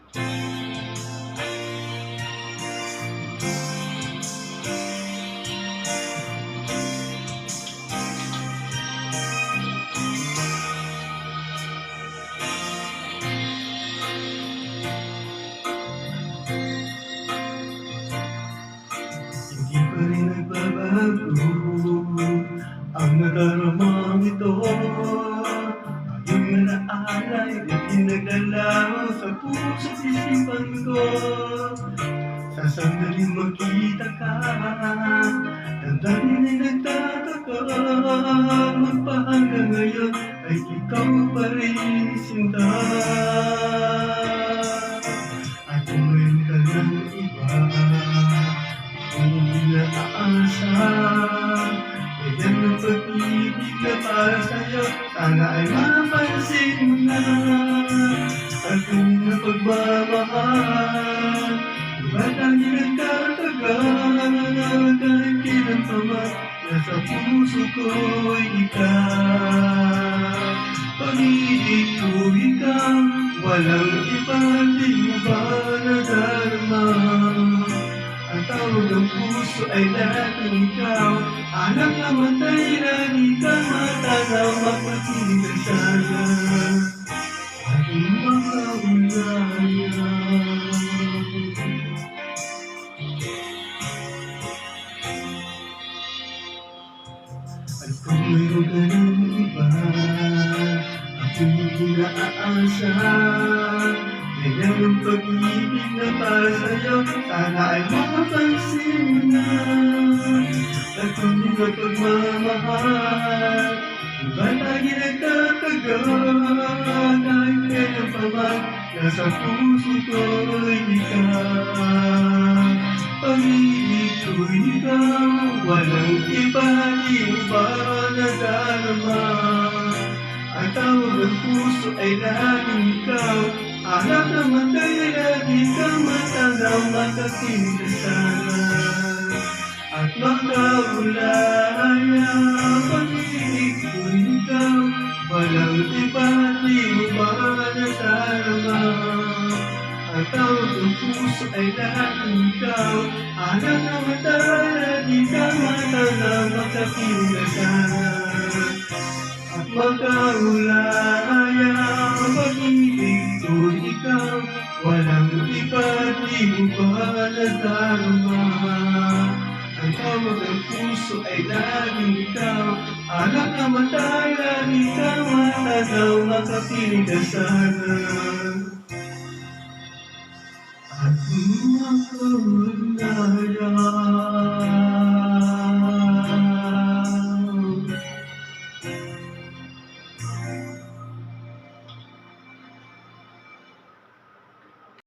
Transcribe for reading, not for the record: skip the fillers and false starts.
Hindi pa rin nagbabago ang nadaramang ito. Yung naalay at pinaglalaho sa puso't isipan ko. Sa sandaling magkita ka, damdamin ay nagtataka. Magpahanggang ngayon ay ikaw pa rin sinta. At kung mayroon ka ng iba, hindi na aasa. Ganyan ang pag-ibig na para sa'yo, sana ay mapansin mo na. At kung na pagmamahal, ba't ang nagtatagal? Kahit kailan pa man, nasa puso ko'y ikaw. Pag-ibig ko ikaw, walang iba, di mo ba nadarama? Ang tawag ng puso ay laging ikaw. Anak na matay, lagi kang matanaw. Mapakinig ka sana aking mga ulaya. At kung mayroon ka ng iba, aking inaaasa. Ganyan ang pag-ibig na para sa'yo, sana ay makapansin mo na. At kung di ka pagmamahal, iba lagi nagtatagal. Kahit kailan pa man, nasa puso ko'y ikaw. Pag-ibig ko'y ikaw, walang iba, di mo ba nadarama? Ang tawag ng puso ay laging ikaw. Anak na matay, lagi kang matanaw. Makakinig ka sana at makaulaya. Pag-ibig ko ikaw, walang iba, di mo ba nadarama? Ang tawag ng puso ay laging ikaw. Anak na matay, lagi kang matanaw. Makakinig ka sana at makaulaya. Pag-ibig ko ikaw, walang iba, di mo ba nadarama? Ang tawag ng puso ay laging ikaw. Anak na matay, lagi kang matanaw. Makakinig ka sana at makaulaya.